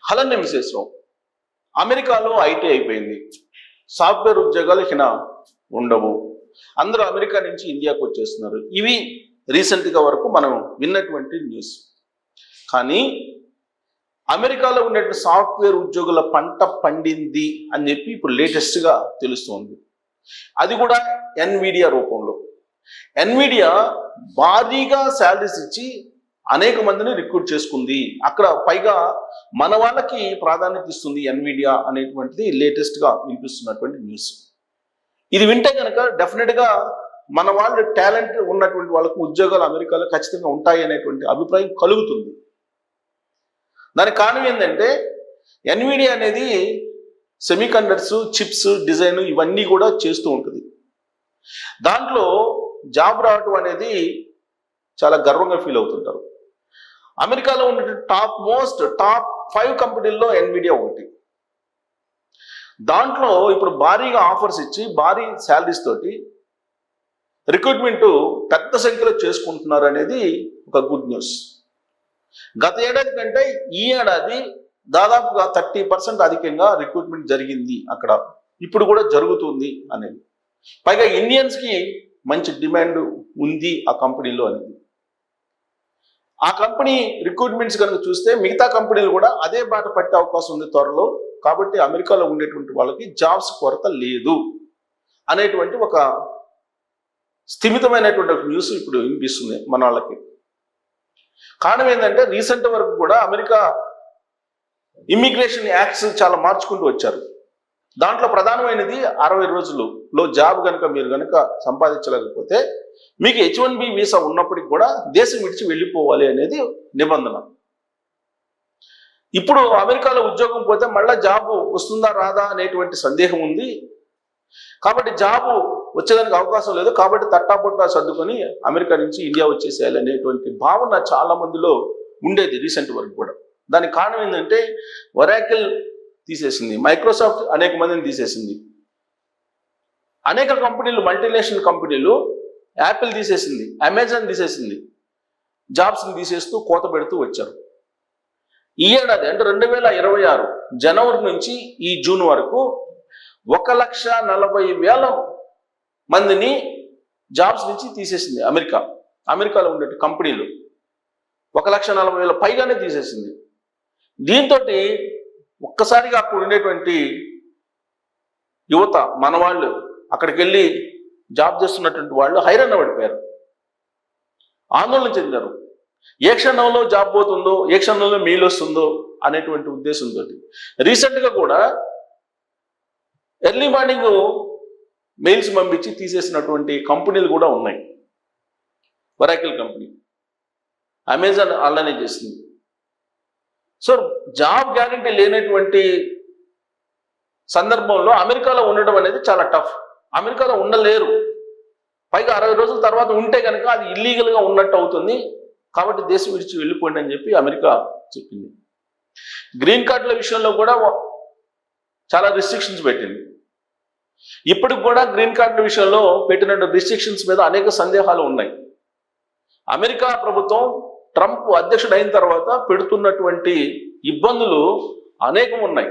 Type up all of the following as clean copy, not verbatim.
హలన్ని విశేషం అమెరికాలో ఐటీ అయిపోయింది, సాఫ్ట్వేర్ ఉద్యోగాలు ఇక ఉండవు, అందరూ అమెరికా నుంచి ఇండియాకు వచ్చేస్తున్నారు. ఇవి రీసెంట్గా వరకు మనం విన్నటువంటి న్యూస్. కానీ అమెరికాలో ఉన్నటువంటి సాఫ్ట్వేర్ ఉద్యోగుల పంట పండింది అని చెప్పి ఇప్పుడు లేటెస్ట్గా తెలుస్తోంది. అది కూడా ఎన్విడియా రూపంలో. ఎన్విడియా భారీగా శాలరీస్ ఇచ్చి అనేక మందిని రిక్రూట్ చేసుకుంది. అక్కడ పైగా మన వాళ్ళకి ప్రాధాన్యత ఇస్తుంది ఎన్విడియా అనేటువంటిది లేటెస్ట్గా వినిపిస్తున్నటువంటి న్యూస్. ఇది వింటే కనుక డెఫినెట్గా మన వాళ్ళు టాలెంట్ ఉన్నటువంటి వాళ్ళకు ఉద్యోగాలు అమెరికాలో ఖచ్చితంగా ఉంటాయి అనేటువంటి అభిప్రాయం కలుగుతుంది. దానికి కారణం ఏంటంటే ఎన్విడియా అనేది సెమీకండక్టర్స్, చిప్స్ డిజైన్ ఇవన్నీ కూడా చేస్తూ ఉంటుంది. దాంట్లో జాబ్ రావటం అనేది చాలా గర్వంగా ఫీల్ అవుతుంటారు. అమెరికాలో ఉన్న టాప్ 5 కంపెనీల్లో ఎన్విడియా ఒకటి. దాంట్లో ఇప్పుడు భారీగా ఆఫర్స్ ఇచ్చి భారీ శాలరీస్ తోటి రిక్రూట్మెంట్ పెద్ద సంఖ్యలో చేసుకుంటున్నారు అనేది ఒక గుడ్ న్యూస్. గత ఏడాది కంటే ఈ ఏడాది దాదాపుగా 30% అధికంగా రిక్రూట్మెంట్ జరిగింది అక్కడ, ఇప్పుడు కూడా జరుగుతుంది అనేది. పైగా ఇండియన్స్కి మంచి డిమాండ్ ఉంది ఆ కంపెనీలో అనేది. ఆ కంపెనీ రిక్రూట్మెంట్స్ కనుక చూస్తే మిగతా కంపెనీలు కూడా అదే బాట పట్టే అవకాశం ఉంది త్వరలో. కాబట్టి అమెరికాలో ఉండేటువంటి వాళ్ళకి జాబ్స్ కొరత లేదు అనేటువంటి ఒక స్థిమితమైనటువంటి న్యూస్ ఇప్పుడు వినిపిస్తుంది మన వాళ్ళకి. కారణం ఏంటంటే రీసెంట్ వరకు కూడా అమెరికా ఇమ్మిగ్రేషన్ యాక్ట్స్ చాలా మార్చుకుంటూ వచ్చారు. దాంట్లో ప్రధానమైనది 60 రోజుల్లో జాబ్ కనుక మీరు కనుక సంపాదించలేకపోతే మీకు H1B వీసా ఉన్నప్పటికి కూడా దేశం విడిచి వెళ్ళిపోవాలి అనేది నిబంధన. ఇప్పుడు అమెరికాలో ఉద్యోగం పోతే మళ్ళీ జాబు వస్తుందా రాదా అనేటువంటి సందేహం ఉంది. కాబట్టి జాబు వచ్చేదానికి అవకాశం లేదు. కాబట్టి తట్టాబొట్టా సర్దుకొని అమెరికా నుంచి ఇండియా వచ్చేసేయాలి అనేటువంటి భావన చాలా మందిలో ఉండేది రీసెంట్ వరకు కూడా. దానికి కారణం ఏంటంటే ఒరాకిల్ తీసేసింది, మైక్రోసాఫ్ట్ అనేక మందిని తీసేసింది, అనేక కంపెనీలు మల్టీనేషనల్ కంపెనీలు, యాపిల్ తీసేసింది, అమెజాన్ తీసేసింది, జాబ్స్ని తీసేస్తూ కోత పెడుతూ వచ్చారు. ఈ ఏడాది అంటే 2026 జనవరి నుంచి ఈ జూన్ వరకు 1,40,000 మందిని జాబ్స్ నుంచి తీసేసింది అమెరికాలో ఉండే కంపెనీలు. 1,40,000 పైగానే తీసేసింది. దీంతో ఒక్కసారిగా అక్కడ ఉండేటువంటి యువత, మన వాళ్ళు అక్కడికి వెళ్ళి జాబ్ చేస్తున్నటువంటి వాళ్ళు హైరాణ పడిపోయారు, ఆందోళన చెందారు. ఏ క్షణంలో జాబ్ పోతుందో, ఏ క్షణంలో మెయిల్ వస్తుందో అనేటువంటి ఉద్దేశంతో రీసెంట్గా కూడా ఎర్లీ మార్నింగ్ మెయిల్స్ పంపించి తీసేసినటువంటి కంపెనీలు కూడా ఉన్నాయి. ఒరాకిల్ కంపెనీ, అమెజాన్ అలానే చేసింది. సో జాబ్ గ్యారంటీ లేనటువంటి సందర్భంలో అమెరికాలో ఉండడం అనేది చాలా టఫ్. అమెరికాలో ఉండలేరు. పైగా 60 రోజుల తర్వాత ఉంటే కనుక అది ఇల్లీగల్గా ఉన్నట్టు అవుతుంది. కాబట్టి దేశం విడిచి వెళ్ళిపోండి అని చెప్పి అమెరికా చెప్పింది. గ్రీన్ కార్డుల విషయంలో కూడా చాలా రిస్ట్రిక్షన్స్ పెట్టింది. ఇప్పటికి కూడా గ్రీన్ కార్డుల విషయంలో పెట్టిన రిస్ట్రిక్షన్స్ మీద అనేక సందేహాలు ఉన్నాయి. అమెరికా ప్రభుత్వం ట్రంప్ అధ్యక్షుడు అయిన తర్వాత పెడుతున్నటువంటి ఇబ్బందులు అనేకం ఉన్నాయి.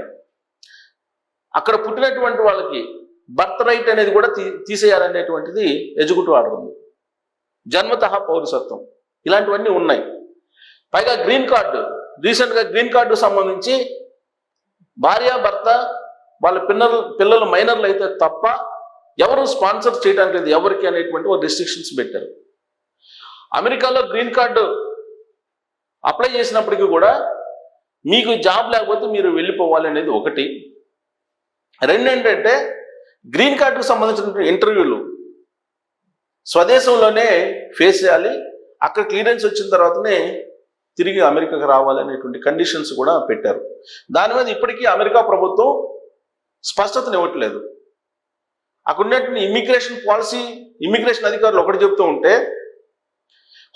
అక్కడ పుట్టినటువంటి వాళ్ళకి బర్త్ రైట్ అనేది కూడా తీసేయాలనేటువంటిది ఎగ్జిక్యూటివ్ ఆర్డర్ ఉంది. జన్మతః పౌరసత్వం ఇలాంటివన్నీ ఉన్నాయి. పైగా గ్రీన్ కార్డు, రీసెంట్గా గ్రీన్ కార్డు సంబంధించి భార్య భర్త వాళ్ళ పిల్లలు మైనర్లు అయితే తప్ప ఎవరు స్పాన్సర్ చేయడానికి లేదు ఎవరికి అనేటువంటి ఒక రిస్ట్రిక్షన్స్ పెట్టారు. అమెరికాలో గ్రీన్ కార్డు అప్లై చేసినప్పటికీ కూడా మీకు జాబ్ లేకపోతే మీరు వెళ్ళిపోవాలి అనేది ఒకటి. రెండు ఏంటంటే గ్రీన్ కార్డుకు సంబంధించిన ఇంటర్వ్యూలు స్వదేశంలోనే ఫేస్ చేయాలి. అక్కడ క్లియరెన్స్ వచ్చిన తర్వాతనే తిరిగి అమెరికాకి రావాలనేటువంటి కండిషన్స్ కూడా పెట్టారు. దాని మీద ఇప్పటికీ అమెరికా ప్రభుత్వం స్పష్టతను ఇవ్వట్లేదు. అక్కడ ఉన్నటువంటి ఇమ్మిగ్రేషన్ పాలసీ, ఇమ్మిగ్రేషన్ అధికారులు ఒకటి చెప్తూ ఉంటే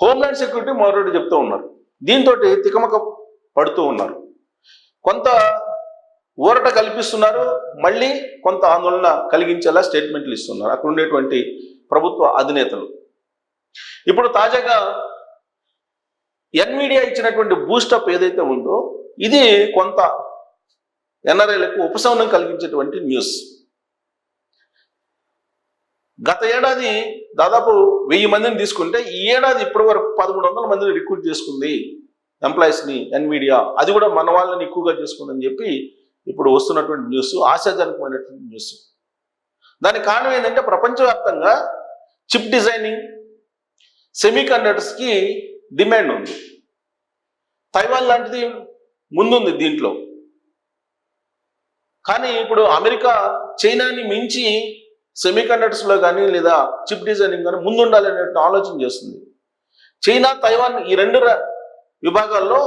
హోమ్లాండ్ సెక్యూరిటీ మరొకటి చెప్తూ ఉన్నారు. దీంతో తికమక పడుతూ ఉన్నారు. కొంత ఊరట కల్పిస్తున్నారు, మళ్ళీ కొంత ఆందోళన కలిగించేలా స్టేట్మెంట్లు ఇస్తున్నారు అక్కడ ఉండేటువంటి ప్రభుత్వ అధినేతలు. ఇప్పుడు తాజాగా ఎన్విడియా ఇచ్చినటువంటి బూస్టప్ ఏదైతే ఉందో ఇది కొంత ఎన్ఆర్ఐలకు ఉపశమనం కలిగించేటువంటి న్యూస్. గత ఏడాది దాదాపు 1000 మందిని తీసుకుంటే ఈ ఏడాది ఇప్పటి వరకు 1100 మందిని రిక్రూట్ చేసుకుంది ఎంప్లాయీస్ని ఎన్విడియా. అది కూడా మన వాళ్ళని ఎక్కువగా చేసుకుందని చెప్పి ఇప్పుడు వస్తున్నటువంటి న్యూస్, ఆశాజనకమైనటువంటి న్యూస్. దానికి కారణం ఏంటంటే ప్రపంచవ్యాప్తంగా చిప్ డిజైనింగ్, సెమీ కండక్టర్స్కి డిమాండ్ ఉంది. తైవాన్ లాంటిది ముందుంది దీంట్లో. కానీ ఇప్పుడు అమెరికా చైనాని మించి సెమీ కండక్టర్స్లో కానీ లేదా చిప్ డిజైనింగ్ కానీ ముందుండాలి అనే ఆలోచన చేస్తుంది. చైనా, తైవాన్ ఈ 2 విభాగాల్లో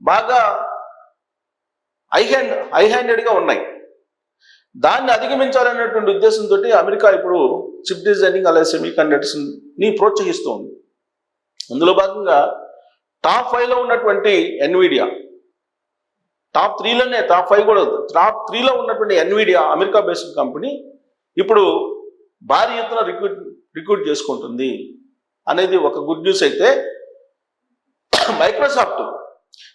బాగా హై హ్యాండెడ్గా ఉన్నాయి. దాన్ని అధిగమించాలనేటువంటి ఉద్దేశంతో అమెరికా ఇప్పుడు చిప్ డిజైనింగ్ అలాగే సెమీ కండక్టర్స్ని ప్రోత్సహిస్తోంది. అందులో భాగంగా టాప్ 5లో ఉన్నటువంటి ఎన్విడియా, టాప్ 3లోనే, టాప్ 5 కూడా, టాప్ 3లో ఉన్నటువంటి ఎన్విడియా అమెరికా బేస్డ్ కంపెనీ ఇప్పుడు భారీ ఎత్తున రిక్రూట్ చేసుకుంటుంది అనేది ఒక గుడ్ న్యూస్. అయితే మైక్రోసాఫ్ట్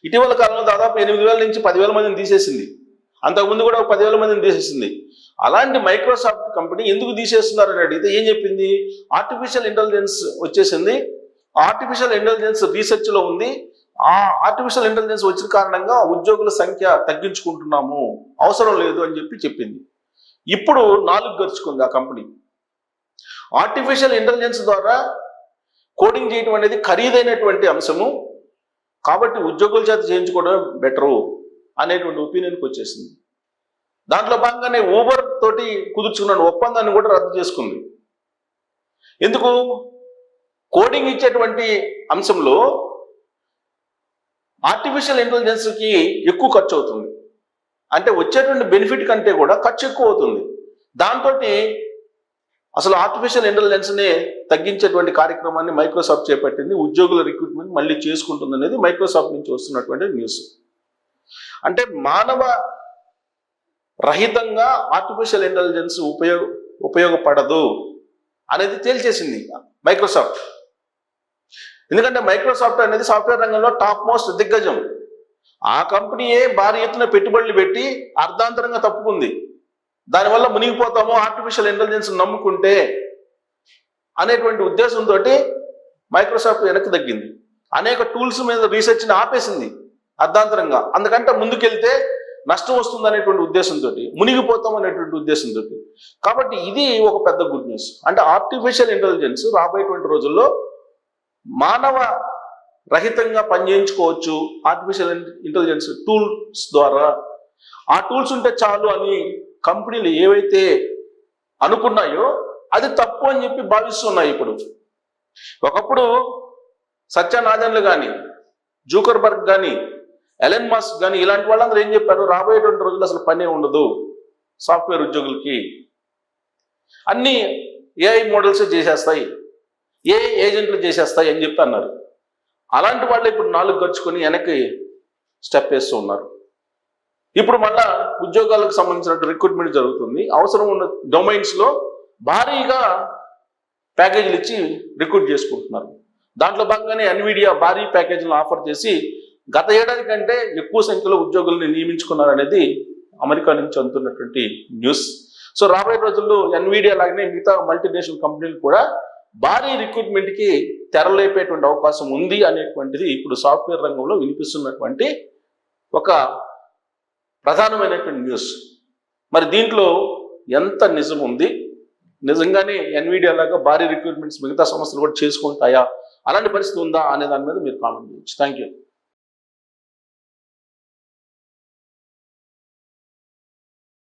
ఇటీవల కాలంలో దాదాపు 8000 నుంచి 10,000 మందిని తీసేసింది. అంతకుముందు కూడా 10,000 మందిని తీసేసింది. అలాంటి మైక్రోసాఫ్ట్ కంపెనీ ఎందుకు తీసేస్తున్నారని అడిగితే ఏం చెప్పింది? ఆర్టిఫిషియల్ ఇంటెలిజెన్స్ వచ్చేసింది, ఆర్టిఫిషియల్ ఇంటెలిజెన్స్ రీసెర్చ్లో ఉంది, ఆ ఆర్టిఫిషియల్ ఇంటెలిజెన్స్ వచ్చిన కారణంగా ఉద్యోగుల సంఖ్య తగ్గించుకుంటున్నాము, అవసరం లేదు అని చెప్పింది. ఇప్పుడు 4 గరుచుకుంది ఆ కంపెనీ. ఆర్టిఫిషియల్ ఇంటెలిజెన్స్ ద్వారా కోడింగ్ చేయడం అనేది ఖరీదైనటువంటి అంశము, కాబట్టి ఉద్యోగుల చేత చేయించుకోవడం బెటరు అనేటువంటి ఒపీనియన్కి వచ్చేసింది. దాంట్లో భాగంగానే ఊబర్ తోటి కుదుర్చుకున్న ఒప్పందాన్ని కూడా రద్దు చేసుకుంది. ఎందుకు? కోడింగ్ ఇచ్చేటువంటి అంశంలో ఆర్టిఫిషియల్ ఇంటెలిజెన్స్కి ఎక్కువ ఖర్చు అవుతుంది. అంటే వచ్చేటువంటి బెనిఫిట్ కంటే కూడా ఖర్చు ఎక్కువ అవుతుంది. దాంతో అసలు ఆర్టిఫిషియల్ ఇంటెలిజెన్స్ని తగ్గించేటువంటి కార్యక్రమాన్ని మైక్రోసాఫ్ట్ చేపట్టింది. ఉద్యోగుల రిక్రూట్మెంట్ మళ్ళీ చేసుకుంటుంది అనేది మైక్రోసాఫ్ట్ నుంచి వస్తున్నటువంటి న్యూస్. అంటే మానవ రహితంగా ఆర్టిఫిషియల్ ఇంటెలిజెన్స్ ఉపయోగపడదు అనేది తేల్చేసింది మైక్రోసాఫ్ట్. ఎందుకంటే మైక్రోసాఫ్ట్ అనేది సాఫ్ట్వేర్ రంగంలో టాప్ మోస్ట్ దిగ్గజం. ఆ కంపెనీయే భారీ ఎత్తున పెట్టుబడులు పెట్టి అర్ధాంతరంగా తప్పుకుంది. దానివల్ల మునిగిపోతాము ఆర్టిఫిషియల్ ఇంటెలిజెన్స్ నమ్ముకుంటే అనేటువంటి ఉద్దేశంతో మైక్రోసాఫ్ట్ వెనక్కి తగ్గింది. అనేక టూల్స్ మీద రీసెర్చ్ని ఆపేసింది అర్ధాంతరంగా. అందుకంటే ముందుకెళ్తే నష్టం వస్తుంది అనేటువంటి ఉద్దేశంతో, మునిగిపోతాం అనేటువంటి ఉద్దేశంతో. కాబట్టి ఇది ఒక పెద్ద గుడ్ న్యూస్. అంటే ఆర్టిఫిషియల్ ఇంటెలిజెన్స్ రాబోయేటువంటి రోజుల్లో మానవ రహితంగా పనిచేయించుకోవచ్చు ఆర్టిఫిషియల్ ఇంటెలిజెన్స్ టూల్స్ ద్వారా. ఆ టూల్స్ ఉంటే చాలు అని కంపెనీలు ఏవైతే అనుకున్నాయో అది తప్పు అని చెప్పి భావిస్తున్నాయి. ఇప్పుడు ఒకప్పుడు సత్య నాదెన్లు కానీ, జూకర్బర్గ్ కానీ, ఎలన్ మస్క్ కానీ ఇలాంటి వాళ్ళందరూ ఏం చెప్పారు? రాబోయేటువంటి రోజులు అసలు పనే ఉండదు సాఫ్ట్వేర్ ఉద్యోగులకి, అన్నీ ఏఐ మోడల్స్ చేసేస్తాయి, ఏఐ ఏజెంట్లు చేసేస్తాయి అని చెప్పి అన్నారు. అలాంటి వాళ్ళు ఇప్పుడు 4 గరుచుకొని వెనక్కి స్టెప్ వేస్తూ ఉన్నారు. ఇప్పుడు మళ్ళా ఉద్యోగాలకు సంబంధించిన రిక్రూట్మెంట్ జరుగుతుంది. అవసరం ఉన్న డొమైన్స్లో భారీగా ప్యాకేజీలు ఇచ్చి రిక్రూట్ చేసుకుంటున్నారు. దాంట్లో భాగంగానే ఎన్విడియా భారీ ప్యాకేజీలను ఆఫర్ చేసి గత ఏడాది కంటే ఎక్కువ సంఖ్యలో ఉద్యోగుల్ని నియమించుకున్నారనేది అమెరికా నుంచి అందుతున్నటువంటి న్యూస్. సో రాబోయే రోజుల్లో ఎన్విడియా లాగానే మిగతా మల్టీనేషనల్ కంపెనీలు కూడా భారీ రిక్రూట్మెంట్కి తెరలేపేటువంటి అవకాశం ఉంది అనేటువంటిది ఇప్పుడు సాఫ్ట్వేర్ రంగంలో వినిపిస్తున్నటువంటి ఒక ప్రధానమైనటువంటి న్యూస్. మరి దీంట్లో ఎంత నిజం ఉంది? నిజంగానే ఎన్విడియా లాగా భారీ రిక్రూట్మెంట్స్ మిగతా సంస్థలు కూడా చేసుకుంటాయా? అలాంటి పరిస్థితి ఉందా అనే దాని మీద మీరు కామెంట్ చేయొచ్చు. Thank you.